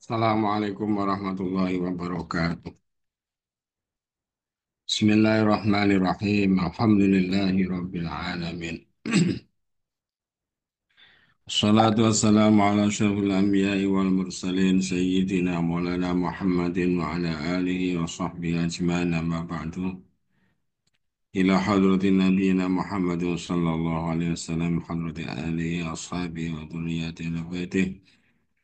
Assalamualaikum warahmatullahi wabarakatuh. Bismillahirrahmanirrahim. Alhamdulillahi rabbil alamin. Assalatu wassalamu ala asyrafil anbiya'i wal mursalin sayyidina maulana Muhammadin wa ala alihi wa sahbihi ajma'in amma ba'du. Ila hadratin nabiyina Muhammadin sallallahu alaihi wasallam hadrati alihi ashabihi wa dhurriyyati wa baitihi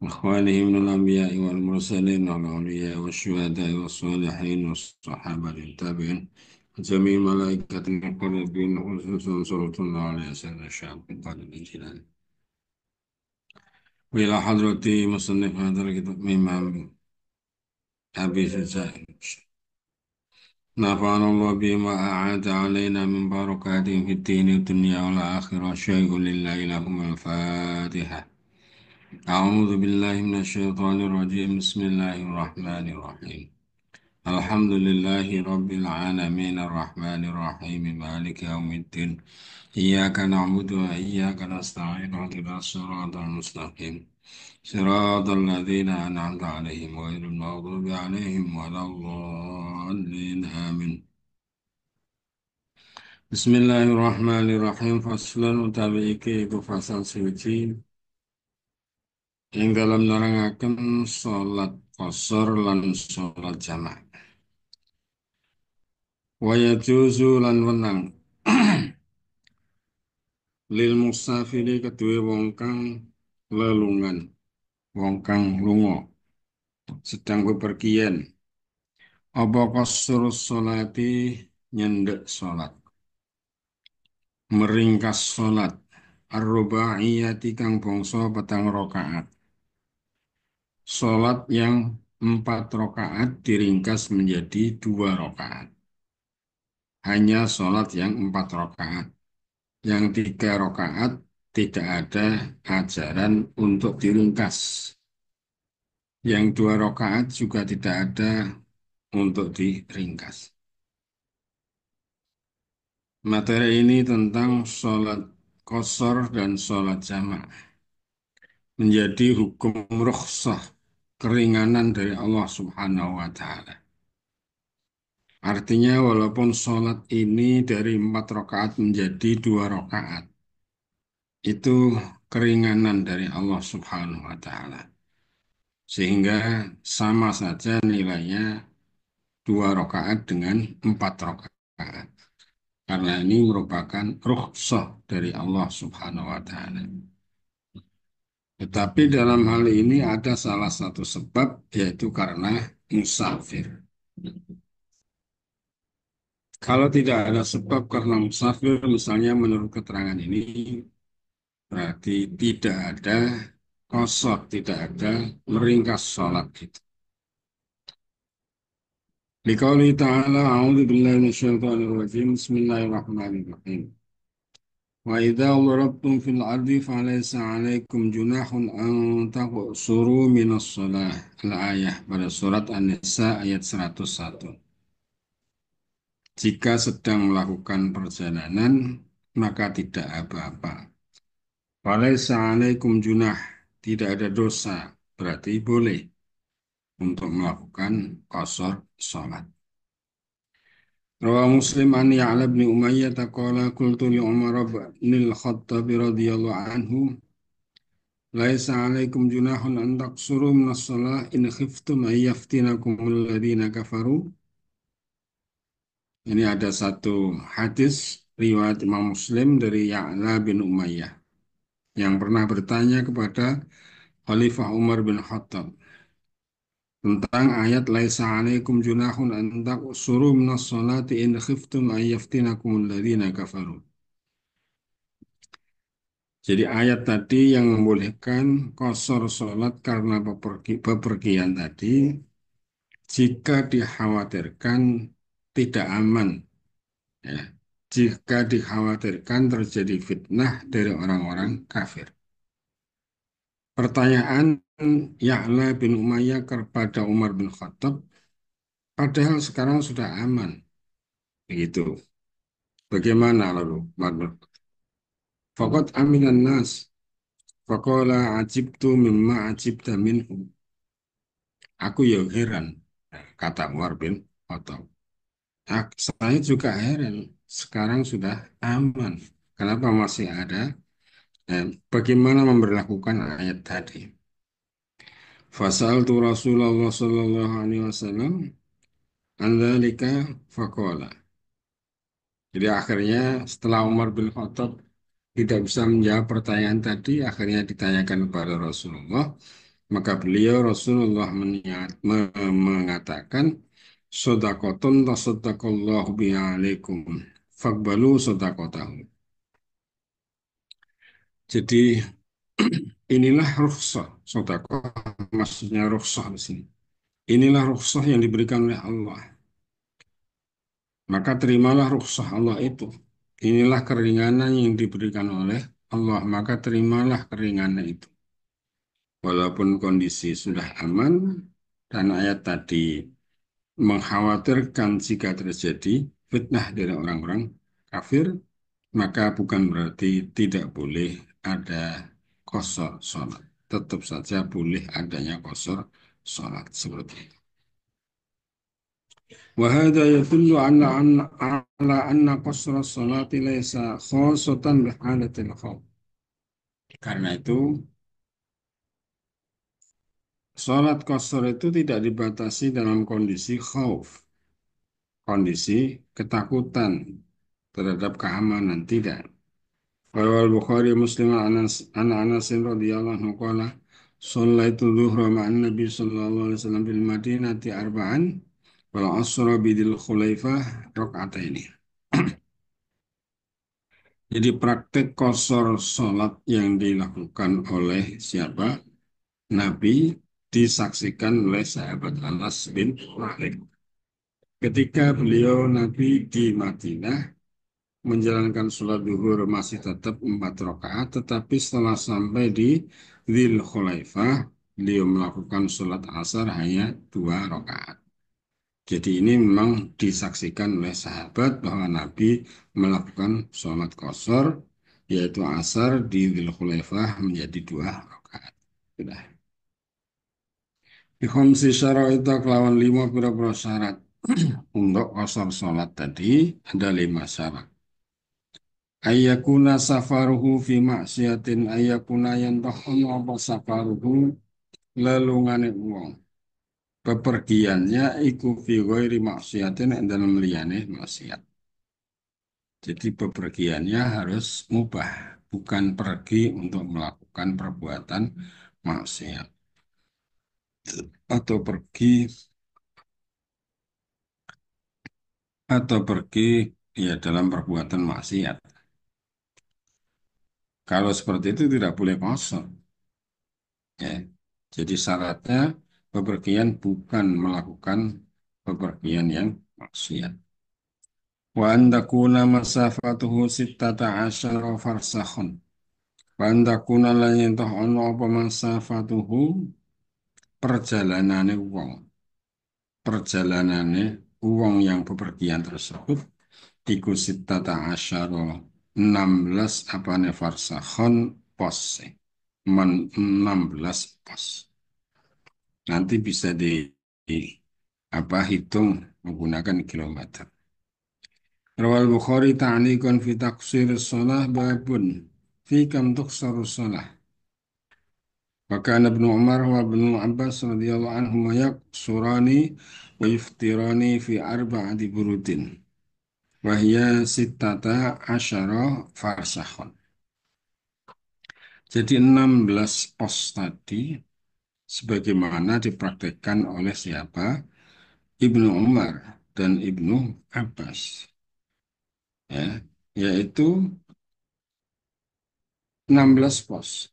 إخوانه من الأنبياء والمرسلين والأولياء والشهداء والصالحين والصحابة التابعين جميع الملائكة المقربين خصوصا صلى الله عليه وسلم الشعب القادم الجلال وإلى حضرة مصنف هذا الكتاب إمام أبي سعيد نفعنا الله بما أعاد علينا من بركات في الدين والدنيا والآخرة شيء لله لهم الفاتحة أعوذ بالله من الشيطان الرجيم بسم الله الرحمن الرحيم الحمد لله رب العالمين الرحمن الرحيم مالك يوم الدين إياك نعبد وإياك نستعين اهدنا الصراط المستقيم صراط الذين أنعمت عليهم غير المغضوب عليهم ولا الضالين آمين Bismillahirrahmanirrahim. Faslan utawi iki iku fasal suci ing dalam nerangaken salat qashar lan salat jamak. Wa yajuzu lan wenang lil musafiri kedue wong kang lelungan, wong kang lunga, sedang bepergian. Apa qasrus sholati nyendek salat, meringkas salat, ar-rubaiyati kang bangsa petang rakaat. Salat yang 4 rakaat diringkas menjadi 2 rakaat. Hanya salat yang 4 rakaat. Yang 3 rakaat tidak ada ajaran untuk diringkas. Yang 2 rakaat juga tidak ada untuk diringkas. Materi ini tentang sholat qashar dan sholat jamak. Menjadi hukum rukhsah, keringanan dari Allah Subhanahu wa Ta'ala. Artinya walaupun sholat ini dari 4 rakaat menjadi 2 rakaat, itu keringanan dari Allah Subhanahu wa Ta'ala. Sehingga sama saja nilainya 2 rakaat dengan 4 rakaat. Karena ini merupakan rukhsah dari Allah Subhanahu wa Ta'ala. Tetapi dalam hal ini ada salah satu sebab, yaitu karena musafir. Kalau tidak ada sebab karena musafir, misalnya menurut keterangan ini, berarti tidak ada qashar, tidak ada meringkas sholat itu. Liqauli ta'ala, a'udzu billahi minasyaitonir rajim, bismillahirrahmanirrahim. Wa idza darabtum fil ardi falaysa 'alaikum junahun an taqsuru minas shalah. Al-ayah pada surat An-Nisa ayat 101. Jika sedang melakukan perjalanan, maka tidak apa-apa. Falaysa 'alaikum junah, tidak ada dosa, berarti boleh untuk melakukan qashar salat. Rawa Muslim an Ya'la bin Umayyah taqala qultu li Umar bin al-Khattab radhiyallahu anhu laisa 'alaikum junahun an taqsuru minas shalah in khiftum ay yaftinakum alladziina kafaru. Ini ada satu hadis riwayat Imam Muslim dari Ya'la bin Umayyah yang pernah bertanya kepada Khalifah Umar bin Khattab tentang ayat laisa 'alaikum junahun an taqsuru minas sholati in khiftum ay yaftinakum alladziina kafaru. Jadi ayat tadi yang membolehkan qashar sholat karena bepergian tadi jika dikhawatirkan tidak aman, ya. Jika dikhawatirkan terjadi fitnah dari orang-orang kafir. Pertanyaan Ya'la bin Umayyah kepada Umar bin Khattab, padahal sekarang sudah aman. Begitu. Bagaimana lalu? Faqad aminan nas. Faqala ajibtu mimma ajibta minhu. Aku ya heran, kata Umar bin Khattab. Saya juga heran, sekarang sudah aman. Kenapa masih ada? Bagaimana memberlakukan ayat tadi? Fasal tu Rasulullah Sallallahu Alaihi Wasallam andalika fakola. Jadi akhirnya setelah Umar bin Khattab tidak bisa menjawab pertanyaan tadi, akhirnya ditanyakan kepada Rasulullah. Maka beliau Rasulullah mengatakan, Sodakotun tasodakallahu bi'alaikum. Fakbalu sodakotahu. Jadi inilah rukhsah. Sodakoh maksudnya rukhsah di sini. Inilah rukhsah yang diberikan oleh Allah. Maka terimalah rukhsah Allah itu. Inilah keringanan yang diberikan oleh Allah. Maka terimalah keringanan itu. Walaupun kondisi sudah aman dan ayat tadi mengkhawatirkan jika terjadi fitnah dari orang-orang kafir, maka bukan berarti tidak boleh ada qashar sholat. Tetap saja boleh adanya qashar sholat seperti itu. وهذا يدل على أن قصر الصلاة ليس خاصة بحالة الخوف. Karena itu, sholat qasar itu tidak dibatasi dalam kondisi khauf, kondisi ketakutan terhadap keamanan, tidak. Rawal Bukhari Muslim an Anas radhiyallahu anhu qala shallaitu dhuhra ma'an Nabi sallallahu alaihi wasallam bil Madinati arba'an wal asra bidil Khulaifah raka'ataini. Jadi praktek qasar salat yang dilakukan oleh siapa? Nabi disaksikan oleh sahabat Anas bin Malik. Ketika beliau Nabi di Madinah menjalankan sholat duhur masih tetap 4 rakaat, tetapi setelah sampai di Dzul Khulaifah, beliau melakukan sholat asar hanya 2 rakaat. Jadi ini memang disaksikan oleh sahabat bahwa Nabi melakukan sholat qashar, yaitu asar di Dzul Khulaifah menjadi 2 rakaat. Sudah. Di khamsi syara'ita kelawan 5 pira-pira syarat. Untuk qashar sholat tadi ada 5 syarat. Ayyakuna safaruhu fi maksiatin ayyakuna yantahu apa safaruhu lelungane wong. Bepergiannya iku fi ghairi maksiatin dalam liyane maksiat. Jadi bepergiannya harus mubah, bukan pergi untuk melakukan perbuatan maksiat atau pergi ya dalam perbuatan maksiat. Kalau seperti itu tidak boleh kosong. Ya. Jadi syaratnya bepergian bukan melakukan bepergian yang maksiat. Wa andakuna masafatuhu sittata asyara farsakhun. Wa andakuna lan yentah ono apa masafatuhu perjalanane wong. Perjalanane wong yang bepergian tersebut iku sittata asyara 16 apane farsakhun pos. 16 pos. Nanti bisa hitung menggunakan kilometer. Rawal Bukhari ta'liqan fi taqsir shalah babun fi kam tuqsar shalah. Wa kana Ibnu Umar wa Ibnu Abbas radhiyallahu anhum yaqsurani wa yuftirani fi arba'ati burudin. Wa hiya sittata asyara farsakhun. Jadi 16 pos tadi sebagaimana dipraktekkan oleh siapa? Ibnu Umar dan Ibnu Abbas, ya, yaitu 16 pos.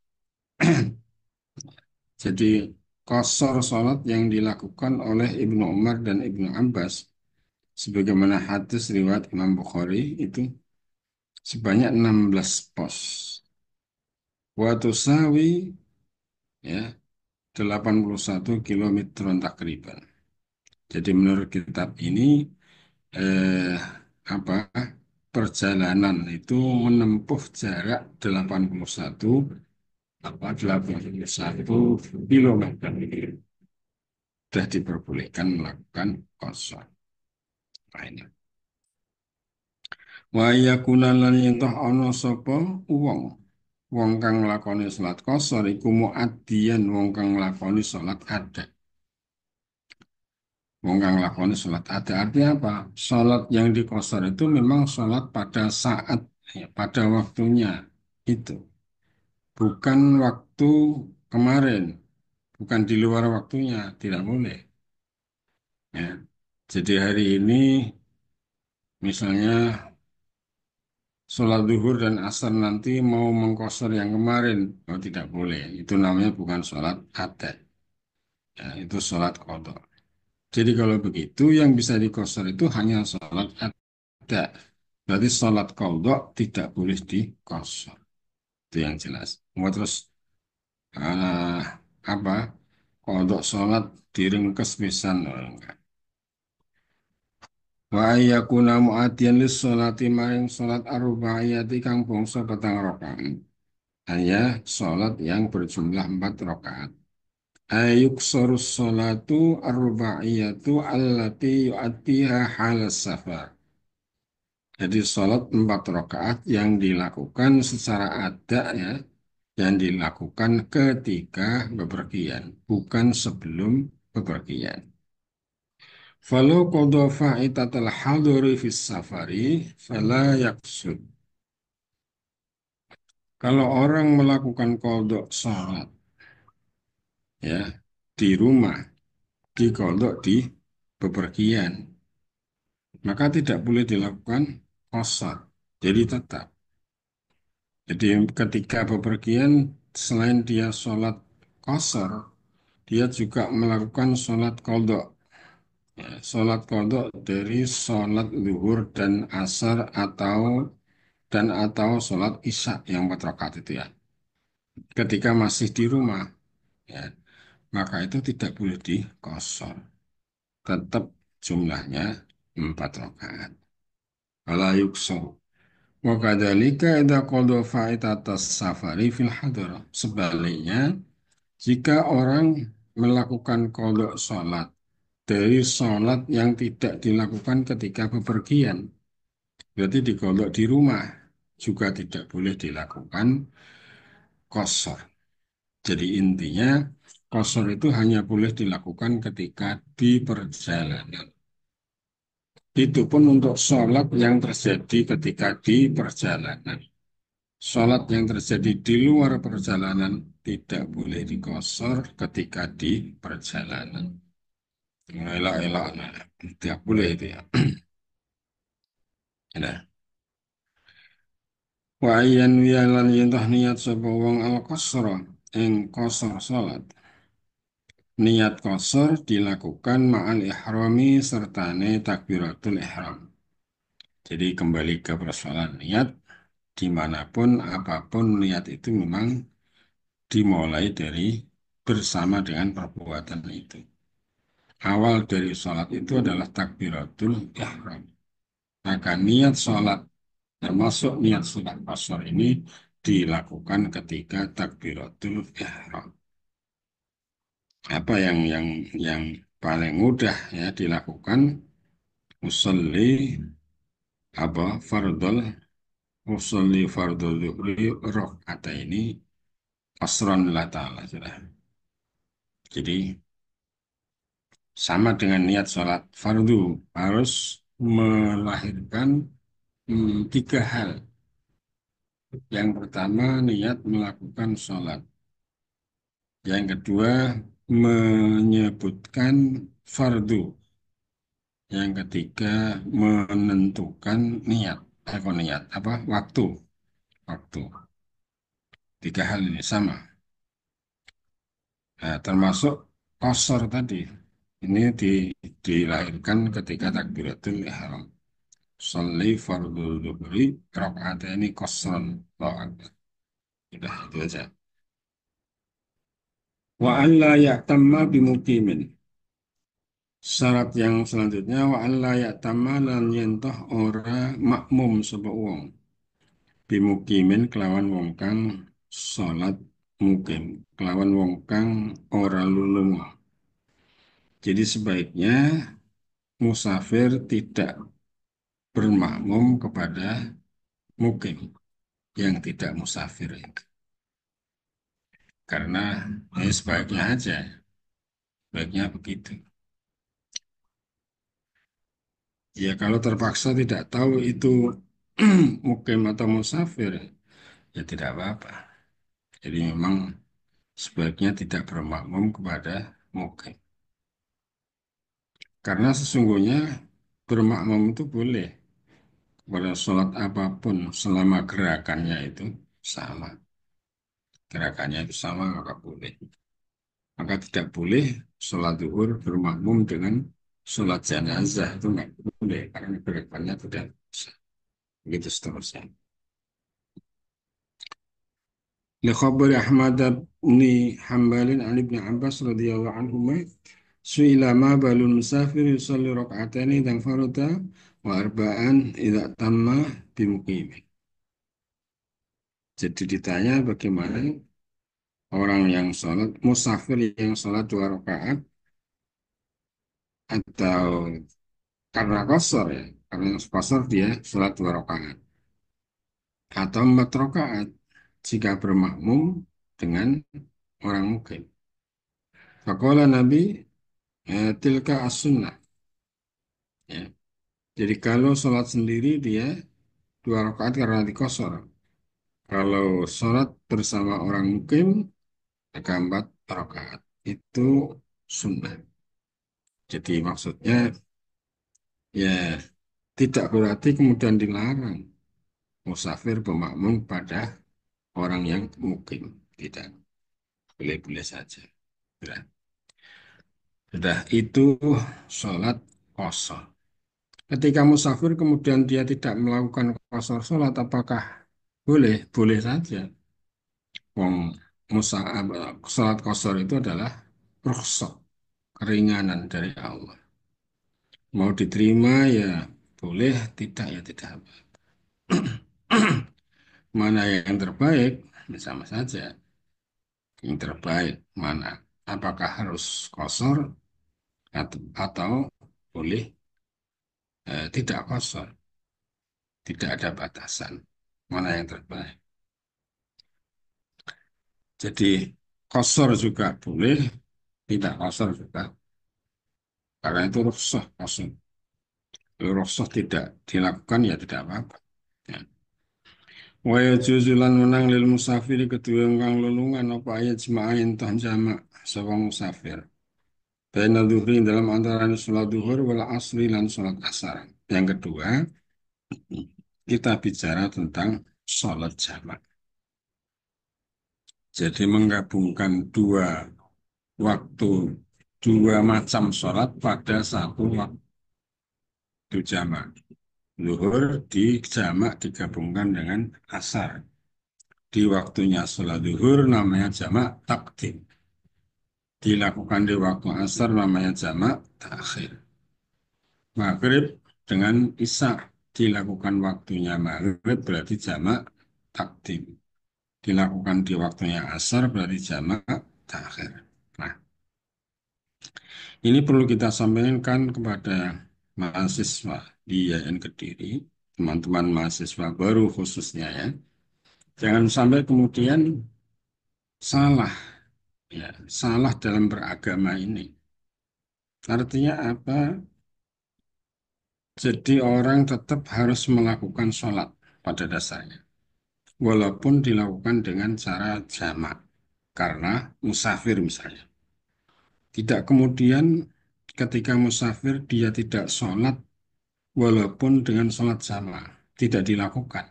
Jadi qashar salat yang dilakukan oleh Ibnu Umar dan Ibnu Abbas sebagaimana hadis riwayat Imam Bukhari itu sebanyak 16 pos. Wa tusawi ya 81 km takriban. Jadi menurut kitab ini eh, apa perjalanan itu menempuh jarak 81 kilometer. sudah diperbolehkan melakukan qasar. Nah, ini. Wa yakuna lan yentoh ana sapa wong. Wong kang nglakoni salat qasar iku muaddiyan wong kang nglakoni salat adat. Wong kang nglakoni salat adat artinya apa? Salat yang diqasar itu memang salat pada saat ya, pada waktunya itu, bukan waktu kemarin, bukan di luar waktunya, tidak boleh. Ya. Jadi hari ini misalnya sholat zuhur dan asar nanti mau mengkosor yang kemarin, oh tidak boleh. Itu namanya bukan sholat adat, ya, itu sholat qadha. Jadi kalau begitu yang bisa dikosor itu hanya sholat adat. Berarti sholat qadha tidak boleh dikosor. Itu yang jelas. Mau terus ah, apa? Qadha sholat diringkes pisan, oh, enggak. Wa ayyakuna mu'adiyan lis sholati maring sholat arba'iyati kang bangsa petang rakaat. Hanya sholat yang berjumlah 4 rakaat. Ayuk sorus sholatu arba'iyatu allati yu'addiha halas safar. Jadi sholat 4 rakaat yang dilakukan secara ada ya, yang dilakukan ketika bepergian, bukan sebelum bepergian. Falau qadha fa'itatal haduri fis safari fala yaksud. Kalau orang melakukan kodok sholat ya di rumah, di kodok di bepergian, maka tidak boleh dilakukan qasar. Jadi tetap. Jadi ketika bepergian, selain dia sholat qasar, dia juga melakukan sholat kodok. Ya, sholat kodok dari sholat zuhur dan asar atau sholat isya yang 4 rakaat itu ya. Ketika masih di rumah, ya, maka itu tidak boleh dikosor. Tetap jumlahnya 4 rakaat. Wala yuksor. Wa kadzalika idza qada fa'itatas safari fil hadrah. Sebaliknya, jika orang melakukan kodok sholat dari sholat yang tidak dilakukan ketika bepergian, berarti dikodok di rumah, juga tidak boleh dilakukan kosor. Jadi intinya, kosor itu hanya boleh dilakukan ketika di perjalanan. Itu pun untuk sholat yang terjadi ketika di perjalanan. Sholat yang terjadi di luar perjalanan tidak boleh dikosor ketika di perjalanan. Elak-elak, nah, tidak boleh itu ya. Nah, wa ayyan wiyalan yentah niat sapa wong al qasra ing qasar salat. Niat qasar dilakukan ma'al ihrami sertane takbiratul ihram. Jadi kembali ke persoalan niat, dimanapun apapun niat itu memang dimulai dari bersama dengan perbuatan itu. Awal dari sholat itu adalah takbiratul ihram. Maka niat sholat termasuk niat sholat qasar ini dilakukan ketika takbiratul ihram. Apa yang paling mudah ya dilakukan usolli apa fardol usolli fardol zuhri rakaat ini qasran la ta'ala sudah. Jadi sama dengan niat sholat fardu harus melahirkan 3 hal. Yang pertama niat melakukan sholat. Yang kedua menyebutkan fardu. Yang ketiga menentukan niat. Niat apa? Waktu. Waktu. 3 hal ini sama. Nah, termasuk kosor tadi. Ini dilahirkan ketika takbiratul ihram. Sholli fardhu dhuhri ini kosron. Allahu Akbar. Sudah, itu aja. Wa an la ya'tamma bimuqimin. Syarat yang selanjutnya wa an la ya'tamma lan yentoh ora makmum sapa wong. Bimuqimin kelawan wong kang salat mukim. Kelawan wong kang ora lulunga. Jadi sebaiknya musafir tidak bermakmum kepada mukim yang tidak musafir. Karena sebaiknya aja, sebaiknya begitu. Ya kalau terpaksa tidak tahu itu mukim atau musafir, ya tidak apa-apa. Jadi memang sebaiknya tidak bermakmum kepada mukim. Karena sesungguhnya bermakmum itu boleh pada sholat apapun selama gerakannya itu sama. Gerakannya itu sama maka boleh. Maka tidak boleh sholat zuhur bermakmum dengan sholat jenazah itu nggak boleh karena gerakannya tidak bisa. Begitu seterusnya. لخبر أحمد بن حنبل عن ابن عباس رضي الله عنهما سئل ما بال المسافر يصلي ركعتين إذا انفرد وأربعا إذا تم بمقيم. Jadi ditanya bagaimana orang yang sholat, musafir yang sholat 2 rakaat atau karena kosor ya, karena kosor dia sholat 2 rakaat atau 4 rakaat jika bermakmum dengan orang mukim. Faqala Nabi tilka as-sunnah. Ya. Jadi kalau sholat sendiri dia 2 rakaat karena dikosor. Kalau sholat bersama orang mukim maka 4 rakaat itu sunnah. Jadi maksudnya ya tidak berarti kemudian dilarang musafir bermakmum pada orang yang mukim. Tidak, boleh-boleh saja. Sudah, sudah itu sholat kosor. Ketika musafir kemudian dia tidak melakukan kosor sholat, apakah boleh? Boleh saja. Wong sholat kosor itu adalah rukhsah, keringanan dari Allah. Mau diterima ya boleh, tidak ya tidak. Mana yang terbaik? Sama saja. Yang terbaik mana? Apakah harus kosor atau boleh tidak kosor? Tidak ada batasan. Mana yang terbaik? Jadi kosor juga boleh, tidak kosor juga. Karena itu rukhsah kosor. Kalau rukhsah tidak dilakukan ya tidak apa-apa. Ya. Wa yajuzu lan menang lil musafiri kedua kang lelungan apa ayat jema'ain tah jamak sapa musafir. Baina dhuhri dalam antara sholat duhur wal asri dan sholat asar. Yang kedua, kita bicara tentang sholat jamak. Jadi menggabungkan waktu, dua macam sholat pada satu waktu jamak. Zuhur di jamak digabungkan dengan asar. Di waktunya sholat zuhur namanya jamak takdim. Dilakukan di waktu asar namanya jamak takhir. Maghrib dengan isya dilakukan waktunya maghrib berarti jamak takdim. Dilakukan di waktunya asar berarti jamak takhir. Nah, ini perlu kita sampaikan kepada mahasiswa di YN Kediri, teman-teman mahasiswa baru khususnya ya. Jangan sampai kemudian salah, ya, salah dalam beragama ini. Artinya apa? Jadi orang tetap harus melakukan sholat pada dasarnya. Walaupun dilakukan dengan cara jamak. Karena musafir misalnya. Tidak kemudian ketika musafir dia tidak sholat walaupun dengan sholat jamak. Tidak dilakukan.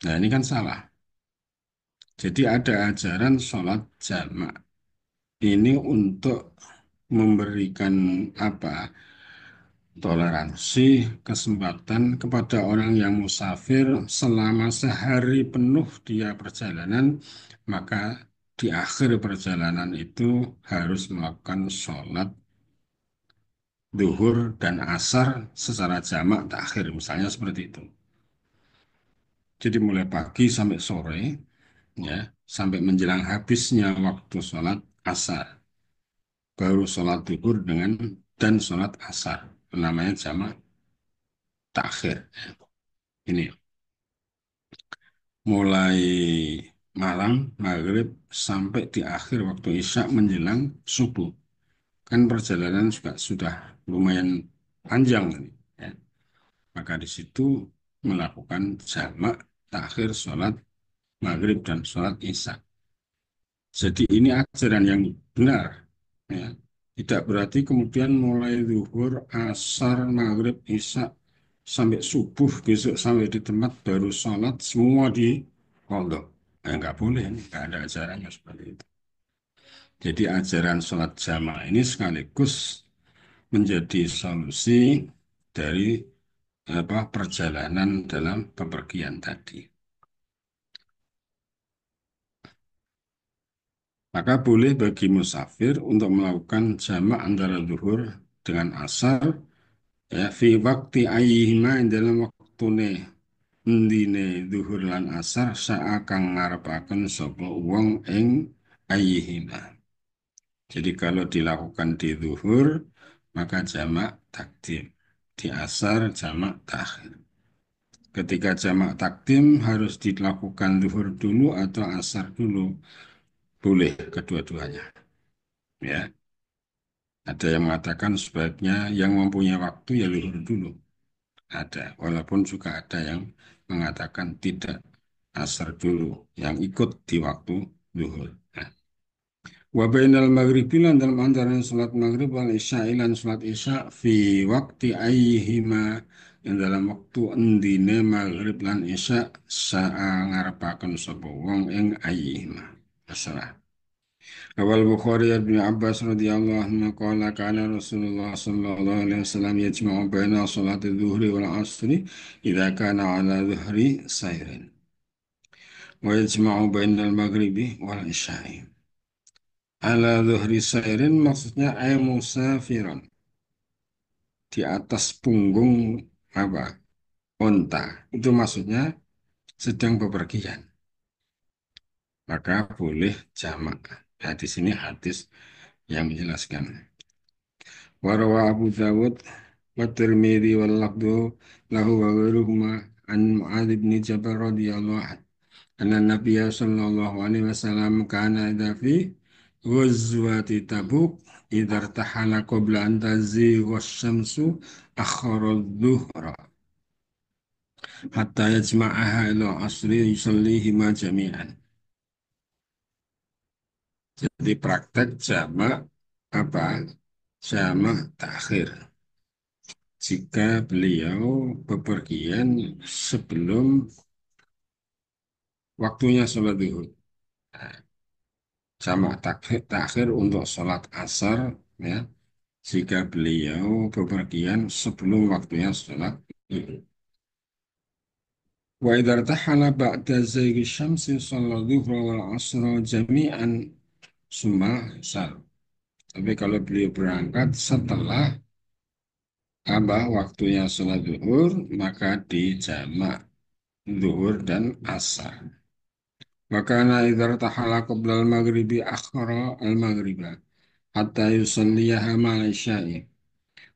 Nah ini kan salah. Jadi ada ajaran sholat jamak. Ini untuk memberikan apa? Toleransi, kesempatan kepada orang yang musafir selama sehari penuh dia perjalanan, maka di akhir perjalanan itu harus melakukan sholat duhur dan asar secara jamak takhir, misalnya seperti itu. Jadi mulai pagi sampai sore, ya, sampai menjelang habisnya waktu sholat asar. baru sholat duhur dan sholat asar. Namanya jamak takhir. Ini mulai malam, maghrib, sampai di akhir waktu isya menjelang subuh. Kan perjalanan juga sudah lumayan panjang ini, ya. Maka di situ melakukan jamak takhir sholat maghrib dan sholat isya. Jadi ini ajaran yang benar, ya. Tidak berarti kemudian mulai zuhur, asar, maghrib, isya sampai subuh besok sampai di tempat baru sholat semua di pondok. Nggak boleh, nggak ada ajarannya seperti itu. Jadi ajaran sholat jamaah ini sekaligus menjadi solusi dari perjalanan dalam bepergian tadi. Maka boleh bagi musafir untuk melakukan jamak antara zuhur dengan asar, ya fi waktu ayyihima dalam waktune ndine zuhur lan asar sa'a kang ngarepaken sapa wong ing ayyihima. Jadi kalau dilakukan di zuhur maka jamak takdim, di asar jamak takhir. Ketika jamak takdim harus dilakukan zuhur dulu atau asar dulu, boleh kedua-duanya. Ya, ada yang mengatakan sebaiknya yang mempunyai waktu ya zuhur dulu. Ada, walaupun juga ada yang mengatakan tidak, asar dulu, yang ikut di waktu zuhur. Nah, wa bainal maghribi lan dalam antara salat maghrib wal isya lan salat isya fi waqti ayyihima yang dalam waktu endine maghrib lan isya sa'a ngarepaken sapa wong ing ayyihima. Masalah. Awal Bukhari bin Abbas radhiyallahu anhu qala kana Rasulullah sallallahu alaihi wasallam yajma'u baina salati dhuhri wal asri idza kana ala dhuhri sayrin wa yajma'u baina al maghribi wal isya'i. Ala dhuhri sayrin maksudnya ay musafiran, di atas punggung apa? Onta. Itu maksudnya sedang bepergian. Maka boleh jamak. Nah, di sini hadis yang menjelaskan. Warawa Abu Dawud wa Tirmidzi wal lafdhu lahu wa ghairuhuma an Mu'adz bin Jabal radhiyallahu anhu anna Nabiyya sallallahu alaihi wasallam kana idza fi ghazwati Tabuk idza irtahala qabla an tazigha asy-syamsu akhara adh-dhuhra hatta yajma'aha ila asri yusallihima jami'an. Jadi praktek jamak apa? Jamak takhir. Jika beliau bepergian sebelum waktunya sholat zuhur. Nah, jamak takhir untuk sholat asar, ya, jika beliau bepergian sebelum waktunya sholat zuhur. Wa idza irtahala ba'da zaygi syamsi sholat zuhur wal asra jami'an summa sal. Tapi kalau beliau berangkat setelah waktunya sholat zuhur, maka dijamak zuhur dan asar. Wakana idhar tahala qabla al-maghribi akhara al-maghriba hatta yusalliyaha ma'al isya'i.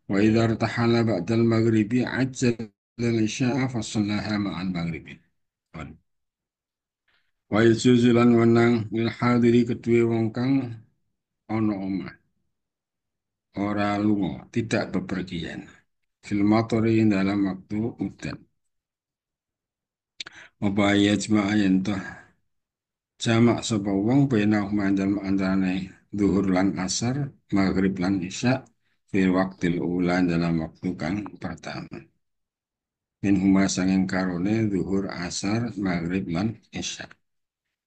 Wa idhar tahala ba'da al-maghribi ajjal al-isya'a fasallaha ma'al maghribi. Wa yujuzulan wenang lil hadiri kedua wong kang ana omah ora lunga, tidak bepergian. Fil matori dalam waktu udan. Apa yajma'a yentuh jamak sapa wong bainahuma dalem antarane zuhur lan asar, maghrib lan isya fi waqtil ula dalam waktu kang pertama. Min huma sanging karone zuhur asar, maghrib lan isya.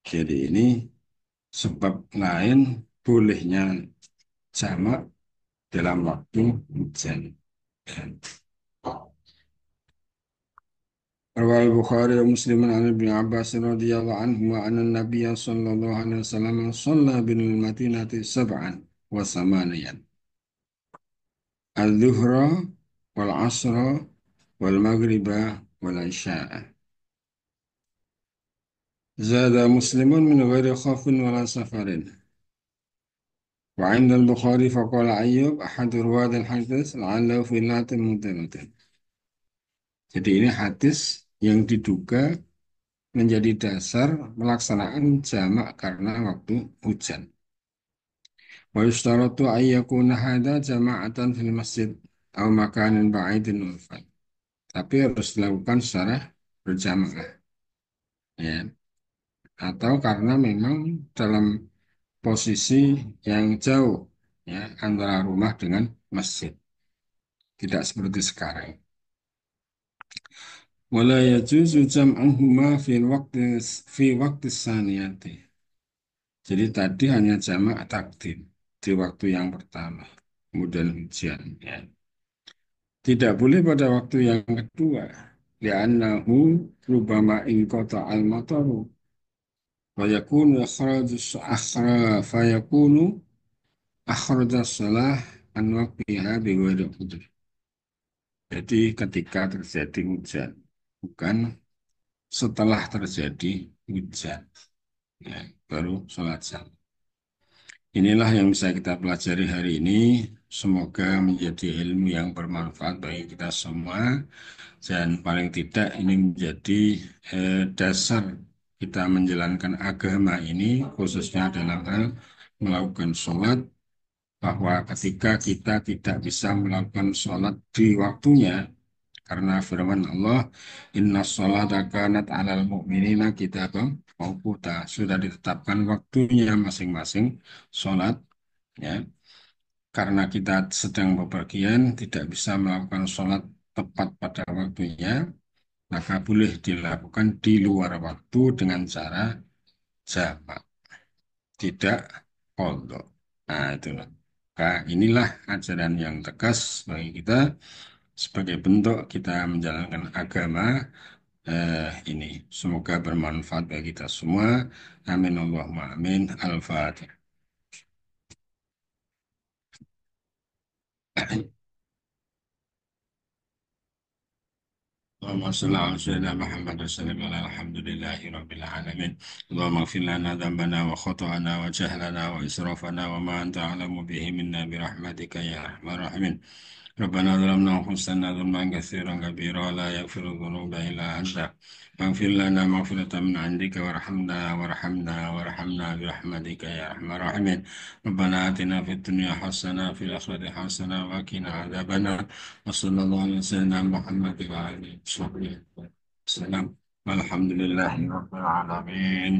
Jadi ini sebab lain bolehnya jamak dalam waktu hujan. Rawal Bukhari wa Muslim an Ibnu Abbas radhiyallahu anhu wa anna Nabiy sallallahu alaihi wasallam shalla bil Madinati sab'an wa samaniyan. Al-Dhuhra wal Asra wal Maghriba wal Isya'a. Zada Muslimun min ghairi khafin wala safarin. وعند البخاري فقال أيوب أحد رواة الحديث لعله في لات متمتع. Jadi ini hadis yang diduga menjadi dasar pelaksanaan jamak karena waktu hujan. Wa yushtaratu an yakuna hadha jama'atan fil masjid atau makanin ba'idin urfan. Tapi harus dilakukan secara berjamaah, ya. Atau karena memang dalam posisi yang jauh, ya, antara rumah dengan masjid. Tidak seperti sekarang. Wala yajuzu jam'uhuma fi waktu saniyati. Jadi tadi hanya jamak takdim di waktu yang pertama, kemudian hujan, ya. Tidak boleh pada waktu yang kedua. Li'annahu rubama inqata al-mataru. Fayakunu akhraja salah an waqtiha bighairi udhr. Jadi ketika terjadi hujan, bukan setelah terjadi hujan, ya, baru sholat jam. Inilah yang bisa kita pelajari hari ini. Semoga menjadi ilmu yang bermanfaat bagi kita semua. Dan paling tidak ini menjadi dasar kita menjalankan agama ini, khususnya dalam hal melakukan sholat, bahwa ketika kita tidak bisa melakukan sholat di waktunya, karena firman Allah, Inna sholata kanat alal mu'minina kitaban mawquta, sudah ditetapkan waktunya masing-masing sholat, ya. Karena kita sedang bepergian, tidak bisa melakukan sholat tepat pada waktunya, maka boleh dilakukan di luar waktu dengan cara jamak, tidak qadha. Nah, itulah. Nah, inilah ajaran yang tegas bagi kita sebagai bentuk kita menjalankan agama ini. Semoga bermanfaat bagi kita semua. Amin Allahumma amin. Al-Fatihah. اللهم صل على سيدنا محمد وسلم على الحمد لله رب العالمين. اللهم اغفر لنا ذنبنا وخطأنا وجهلنا وإسرافنا وما أنت أعلم به منا برحمتك يا أرحم الراحمين. ربنا ظلمنا أنفسنا ظلما كثيرا كبيرا لا يغفر الذنوب إلا أنت فاغفر لنا مغفرة من عندك وارحمنا برحمتك يا أرحم الراحمين. ربنا آتنا في الدنيا حسنة وفي الآخرة حسنة وقنا عذاب النار. وصلى الله على سيدنا محمد وعلى آله وصحبه وسلم والحمد لله رب العالمين.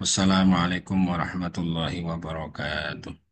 والسلام عليكم ورحمة الله وبركاته.